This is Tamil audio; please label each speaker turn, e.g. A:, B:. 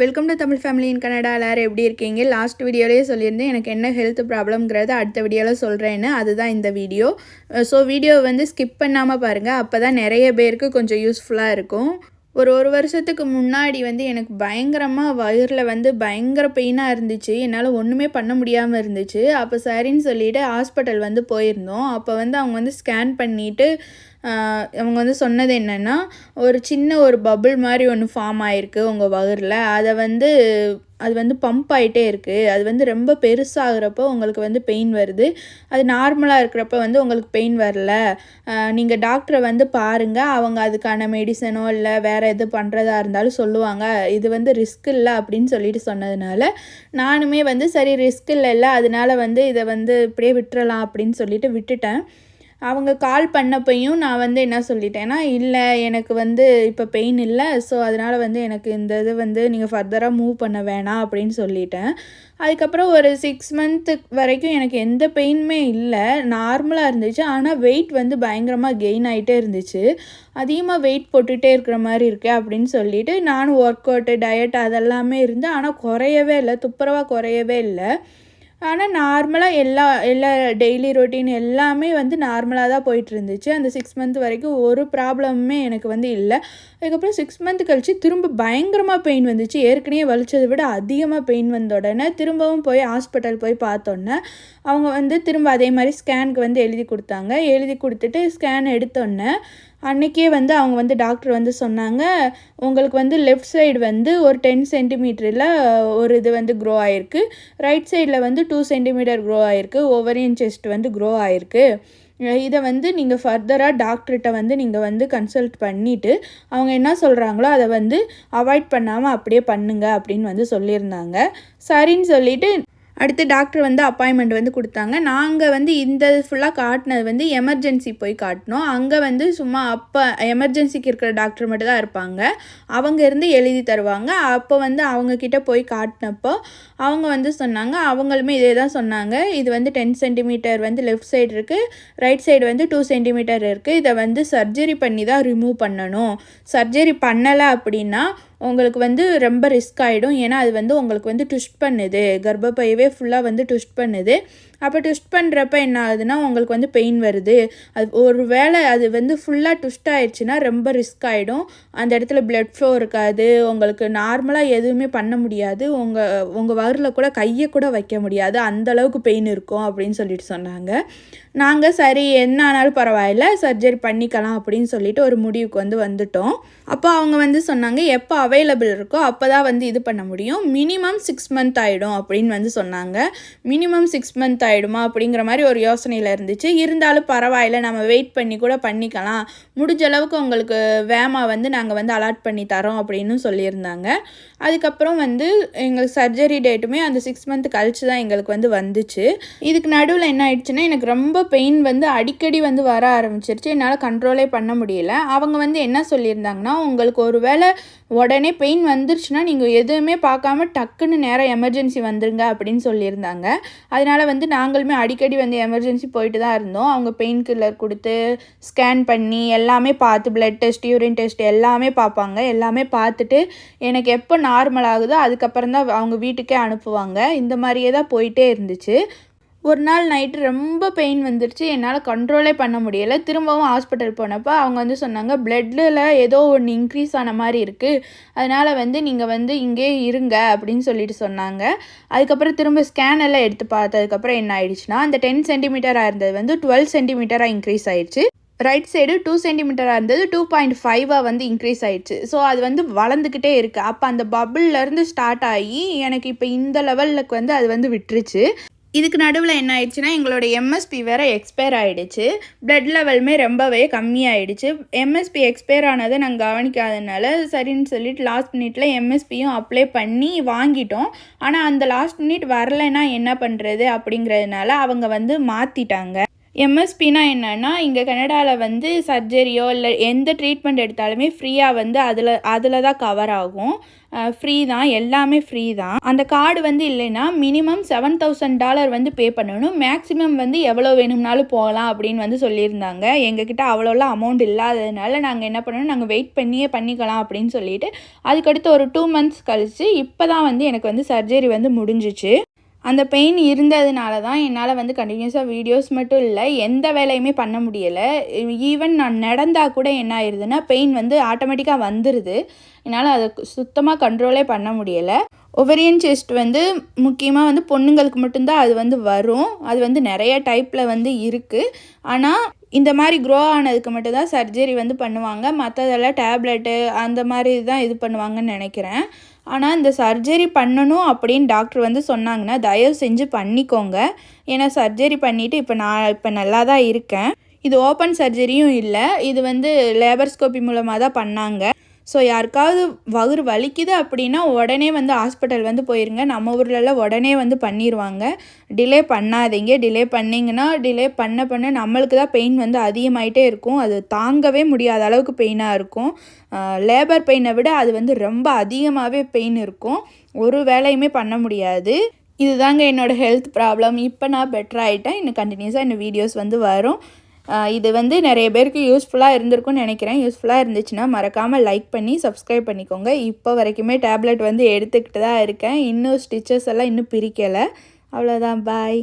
A: Welcome to Tamil family in Canada. எல்லாரும் எப்படி இருக்கீங்க? லாஸ்ட் வீடியோலேயே சொல்லியிருந்தேன் எனக்கு என்ன ஹெல்த் ப்ராப்ளம்ங்கிறத அடுத்த வீடியோவில் சொல்கிறேன்னு. அதுதான் இந்த வீடியோ. ஸோ வீடியோ வந்து ஸ்கிப் பண்ணாமல் பாருங்கள், அப்போ தான் நிறைய பேருக்கு கொஞ்சம் யூஸ்ஃபுல்லாக இருக்கும். ஒரு வருஷத்துக்கு முன்னாடி வந்து எனக்கு பயங்கரமாக வயிறில் வந்து பயங்கர பெயினாக இருந்துச்சு. என்னால் ஒன்றுமே பண்ண முடியாமல் இருந்துச்சு. அப்போ சரின்னு சொல்லிவிட்டு ஹாஸ்பிட்டல் வந்து போயிருந்தோம். அப்போ வந்து அவங்க வந்து ஸ்கேன் பண்ணிவிட்டு அவங்க வந்து சொன்னது என்னென்னா, ஒரு சின்ன பபுள் மாதிரி ஒன்று ஃபார்ம் ஆகிருக்கு உங்கள் வயிறில். அது வந்து பம்ப் ஆகிட்டே இருக்குது. அது வந்து ரொம்ப பெருசாகிறப்போ உங்களுக்கு வந்து பெயின் வருது. அது நார்மலாக இருக்கிறப்ப வந்து உங்களுக்கு பெயின் வரல. நீங்கள் டாக்டரை வந்து பாருங்கள், அவங்க அதுக்கான மெடிசனோ இல்லை வேறு எது பண்ணுறதா இருந்தாலும் சொல்லுவாங்க. இது வந்து ரிஸ்க் இல்லை அப்படின்னு சொல்லிட்டு சொன்னதுனால நானுமே வந்து சரி ரிஸ்க் இல்லைல்ல, அதனால வந்து இதை வந்து இப்படியே விட்டுறலாம் அப்படின்னு சொல்லிட்டு விட்டுட்டேன். அவங்க கால் பண்ணப்பையும் நான் வந்து என்ன சொல்லிட்டேன்னா, இல்லை எனக்கு வந்து இப்போ பெயின் இல்லை, ஸோ அதனால் வந்து எனக்கு இந்த இது வந்து நீங்கள் ஃபர்தராக மூவ் பண்ண வேணாம் அப்படின்னு சொல்லிட்டேன். அதுக்கப்புறம் ஒரு 6 மந்த்து வரைக்கும் எனக்கு எந்த பெயினுமே இல்லை, நார்மலாக இருந்துச்சு. ஆனால் வெயிட் வந்து பயங்கரமாக கெயின் ஆகிட்டே இருந்துச்சு. அதிகமாக வெயிட் போட்டுகிட்டே இருக்கிற மாதிரி இருக்கே அப்படின்னு சொல்லிட்டு நானும் ஒர்க் அவுட்டு டயட் அதெல்லாமே இருந்து, ஆனால் குறையவே இல்லை, துப்புரவாக குறையவே இல்லை. ஆனால் நார்மலாக எல்லா டெய்லி ரொட்டீன் எல்லாமே வந்து நார்மலாக தான் போயிட்டுருந்துச்சு. அந்த 6 மந்த் வரைக்கும் ஒரு ப்ராப்ளமுமே எனக்கு வந்து இல்லை. அதுக்கப்புறம் 6 மந்த் கழித்து திரும்ப பயங்கரமாக பெயின் வந்துச்சு. ஏற்கனவே வலிச்சதை விட அதிகமாக பெயின் வந்த உடனே திரும்பவும் போய் ஹாஸ்பிட்டல் போய் பார்த்தோன்னே அவங்க வந்து திரும்ப அதே மாதிரி ஸ்கேனுக்கு வந்து எழுதி கொடுத்தாங்க. எழுதி கொடுத்துட்டு ஸ்கேன் எடுத்தோன்னே அன்றைக்கே வந்து அவங்க வந்து டாக்டர் வந்து சொன்னாங்க, உங்களுக்கு வந்து லெஃப்ட் சைடு வந்து ஒரு 10 சென்டிமீட்டரில் ஒரு இது வந்து க்ரோ ஆகிருக்கு, ரைட் சைடில் வந்து 2 சென்டிமீட்டர் க்ரோ ஆகிருக்கு, ஓவரியன் செஸ்ட் வந்து க்ரோ ஆகிருக்கு. இதை வந்து நீங்கள் ஃபர்தராக டாக்டர்கிட்ட வந்து நீங்கள் வந்து கன்சல்ட் பண்ணிவிட்டு அவங்க என்ன சொல்கிறாங்களோ அதை வந்து அவாய்ட் பண்ணாமல் அப்படியே பண்ணுங்க அப்படின்னு வந்து சொல்லியிருந்தாங்க. சரின்னு சொல்லிவிட்டு அடுத்து டாக்டர் வந்து அப்பாயின்மெண்ட் வந்து கொடுத்தாங்க. நாங்கள் வந்து இந்த ஃபுல்லாக காட்டினது வந்து எமர்ஜென்சி போய் காட்டினோம். அங்கே வந்து சும்மா அப்போ எமர்ஜென்சிக்கு இருக்கிற டாக்டர் மட்டும் தான் இருப்பாங்க. அவங்க இருந்து எழுதி தருவாங்க. அப்போ வந்து அவங்கக்கிட்ட போய் காட்டினப்போ அவங்க வந்து சொன்னாங்க, அவங்களுமே இதே தான் சொன்னாங்க. இது வந்து 10 சென்டிமீட்டர் வந்து லெஃப்ட் சைடு இருக்குது, ரைட் சைடு வந்து 2 சென்டிமீட்டர் இருக்குது. இதை வந்து சர்ஜரி பண்ணி தான் ரிமூவ் பண்ணணும். சர்ஜரி பண்ணலை அப்படின்னா உங்களுக்கு வந்து ரொம்ப ரிஸ்க் ஆகிடும். ஏன்னா அது வந்து உங்களுக்கு வந்து ட்விஸ்ட் பண்ணுது, கர்ப்பப்பையவே ஃபுல்லாக வந்து ட்விஸ்ட் பண்ணுது. அப்போ ட்விஸ்ட் பண்ணுறப்ப என்ன ஆகுதுன்னா உங்களுக்கு வந்து பெயின் வருது. அது ஒரு வேளை அது வந்து ஃபுல்லாக ட்விஸ்ட் ஆகிடுச்சுன்னா ரொம்ப ரிஸ்க் ஆகிடும். அந்த இடத்துல பிளட் ஃப்ளோ இருக்காது, உங்களுக்கு நார்மலாக எதுவுமே பண்ண முடியாது, உங்கள் வயிறில் கூட கையை கூட வைக்க முடியாது, அந்தளவுக்கு பெயின் இருக்கும் அப்படின்னு சொல்லிட்டு சொன்னாங்க. நாங்கள் சரி என்ன ஆனாலும் பரவாயில்ல, சர்ஜரி பண்ணிக்கலாம் அப்படின்னு சொல்லிட்டு ஒரு முடிவுக்கு வந்து வந்துட்டோம். அப்போ அவங்க வந்து சொன்னாங்க, எப்போ அவைலபிள் இருக்கோ அப்போ தான் வந்து இது பண்ண முடியும், மினிமம் 6 மந்த் ஆகிடும் அப்படின்னு வந்து சொன்னாங்க. மினிமம் 6 மந்த் ஆகிடுமா அப்படிங்கிற மாதிரி ஒரு யோசனையில் இருந்துச்சு. இருந்தாலும் பரவாயில்ல, நம்ம வெயிட் பண்ணி கூட பண்ணிக்கலாம், முடிஞ்ச அளவுக்கு உங்களுக்கு வேமா வந்து நாங்கள் வந்து அலாட் பண்ணி தரோம் அப்படின்னு சொல்லியிருந்தாங்க. அதுக்கப்புறம் வந்து எங்களுக்கு சர்ஜரி டேட்டுமே அந்த 6 மந்த் கழிச்சு தான் எங்களுக்கு வந்து வந்துச்சு. இதுக்கு நடுவில் என்ன ஆயிடுச்சுன்னா எனக்கு ரொம்ப பெயின் வந்து அடிக்கடி வந்து வர ஆரம்பிச்சிருச்சு. என்னால் கண்ட்ரோலே பண்ண முடியல. அவங்க வந்து என்ன சொல்லியிருந்தாங்கன்னா, உங்களுக்கு ஒரு வேளை உடனே பெயின் வந்துருச்சுன்னா நீங்கள் எதுவுமே பார்க்காம டக்குன்னு நேராக எமர்ஜென்சி வந்துருங்க அப்படின்னு சொல்லியிருந்தாங்க. அதனால் வந்து நாங்களுமே அடிக்கடி வந்து எமர்ஜென்சி போயிட்டு தான் இருந்தோம். அவங்க பெயின் கில்லர் கொடுத்து ஸ்கேன் பண்ணி எல்லாமே பார்த்து பிளட் டெஸ்ட் யூரின் டெஸ்ட் எல்லாமே பார்ப்பாங்க. எல்லாமே பார்த்துட்டு எனக்கு எப்போ நார்மல் ஆகுதோ அதுக்கப்புறம் தான் அவங்க வீட்டுக்கே அனுப்புவாங்க. இந்த மாதிரியே தான் போயிட்டே இருந்துச்சு. ஒரு நாள் நைட்டு ரொம்ப பெயின் வந்துருச்சு, என்னால் கண்ட்ரோலே பண்ண முடியலை. திரும்பவும் ஹாஸ்பிட்டல் போனப்போ அவங்க வந்து சொன்னாங்க, பிளட்டில் ஏதோ ஒன்று இன்க்ரீஸ் ஆன மாதிரி இருக்குது, அதனால் வந்து நீங்கள் வந்து இங்கே இருங்க அப்படின்னு சொல்லிட்டு சொன்னாங்க. அதுக்கப்புறம் திரும்ப ஸ்கேன் எல்லாம் எடுத்து பார்த்ததுக்கப்புறம் என்ன ஆயிடுச்சுன்னா, அந்த 10 சென்டிமீட்டராக இருந்தது வந்து 12 சென்டிமீட்டராக இன்க்ரீஸ் ஆயிடுச்சு. ரைட் சைடு 2 சென்டிமீட்டராக இருந்தது 2.5 வந்து இன்க்ரீஸ் ஆகிடுச்சு. ஸோ அது வந்து வளர்ந்துக்கிட்டே இருக்குது. அப்போ அந்த பபுள்லேருந்து ஸ்டார்ட் ஆகி எனக்கு இப்போ இந்த லெவலுக்கு வந்து அது வந்து விட்டுருச்சு. இதுக்கு நடுவில் என்ன ஆயிடுச்சுன்னா, எங்களோட எம்எஸ்பி வேறு எக்ஸ்பயர் ஆகிடுச்சு. பிளட் லெவலுமே ரொம்பவே கம்மியாகிடுச்சு. எம்எஸ்பி எக்ஸ்பயர் ஆனதை நாங்கள் கவனிக்காதனால சரின்னு சொல்லிட்டு லாஸ்ட் மினிட்ல எம்எஸ்பியும் அப்ளை பண்ணி வாங்கிட்டோம். ஆனால் அந்த லாஸ்ட் மினிட் வரலைன்னா என்ன பண்ணுறது அப்படிங்கிறதுனால அவங்க வந்து மாற்றிட்டாங்க. எம்எஸ்பினா என்னன்னா, இங்க கனடால வந்து சர்ஜரியோ இல்ல எந்த ட்ரீட்மெண்ட் எடுத்தாலுமே ஃப்ரீயா வந்து அதில தான் கவர் ஆகும். ஃப்ரீ தான், எல்லாமே ஃப்ரீ தான். அந்த கார்டு வந்து இல்லைன்னா மினிமம் $7,000 வந்து பே பண்ணணும். மேக்ஸிமம் வந்து எவ்வளோ வேணும்னாலும் போகலாம் அப்படின்னு வந்து சொல்லியிருந்தாங்க. எங்ககிட்ட அவ்வளோலாம் அமௌண்ட் இல்லாததுனால நாங்கள் என்ன பண்ணோம், நாங்கள் வெயிட் பண்ணியே பண்ணிக்கலாம் அப்படின்னு சொல்லிட்டு, அதுக்கடுத்து ஒரு 2 மந்த்ஸ் கழிச்சு இப்போ தான் வந்து எனக்கு வந்து சர்ஜரி வந்து முடிஞ்சிச்சு. அந்த பெயின் இருந்ததுனால தான் என்னால் வந்து கண்டினியூஸாக வீடியோஸ் மட்டும் இல்லை, எந்த வேலையுமே பண்ண முடியலை. ஈவன் நான் நடந்தால் கூட என்ன ஆயிடுதுன்னா பெயின் வந்து ஆட்டோமேட்டிக்காக வந்துடுது. என்னால் அதை சுத்தமாக கண்ட்ரோலே பண்ண முடியலை. ஒவரியன் செஸ்ட் வந்து முக்கியமாக வந்து பொண்ணுங்களுக்கு மட்டும்தான் அது வந்து வரும். அது வந்து நிறைய டைப்பில் வந்து இருக்குது. ஆனால் இந்த மாதிரி க்ரோ ஆனதுக்கு மட்டும்தான் சர்ஜரி வந்து பண்ணுவாங்க. மற்றதெல்லாம் டேப்லெட்டு அந்த மாதிரி தான் இது பண்ணுவாங்கன்னு நினைக்கிறேன். ஆனால் இந்த சர்ஜரி பண்ணணும் அப்படின்னு டாக்டர் வந்து சொன்னாங்கன்னா தயவு செஞ்சு பண்ணிக்கோங்க. ஏன்னா சர்ஜரி பண்ணிவிட்டு இப்போ நல்லா தான் இருக்கேன். இது ஓப்பன் சர்ஜரியும் இல்லை, இது வந்து லேபர்ஸ்கோபி மூலமாக தான் பண்ணாங்க. ஸோ யாருக்காவது வயிறு வலிக்குது அப்படின்னா உடனே வந்து ஹாஸ்பிட்டல் வந்து போயிருங்க. நம்ம ஊர்லலாம் உடனே வந்து பண்ணிடுவாங்க. டிலே பண்ணாதீங்க. டிலே பண்ணிங்கன்னா டிலே பண்ண நம்மளுக்கு தான் பெயின் வந்து அதிகமாகிட்டே இருக்கும். அது தாங்கவே முடியாத அளவுக்கு பெயினாக இருக்கும். லேபர் பெயினை விட அது வந்து ரொம்ப அதிகமாகவே பெயின் இருக்கும். ஒரு வேலையுமே பண்ண முடியாது. இதுதாங்க என்னோடய ஹெல்த் ப்ராப்ளம். இப்போ நான் பெட்டர் ஆகிட்டேன். இன்னும் கண்டினியூஸாக இந்த வீடியோஸ் வந்து வரும். இது வந்து நிறைய பேருக்கு யூஸ்ஃபுல்லாக இருந்திருக்கும்னு நினைக்கிறேன். யூஸ்ஃபுல்லாக இருந்துச்சுன்னா மறக்காமல் லைக் பண்ணி சப்ஸ்கிரைப் பண்ணிக்கோங்க. இப்போ வரைக்குமே டேப்லெட் வந்து எடுத்துக்கிட்டு தான் இருக்கேன். இன்னும் ஸ்டிச்சஸ் எல்லாம் இன்னும் பிரிக்கலை. அவ்வளோதான், பாய்.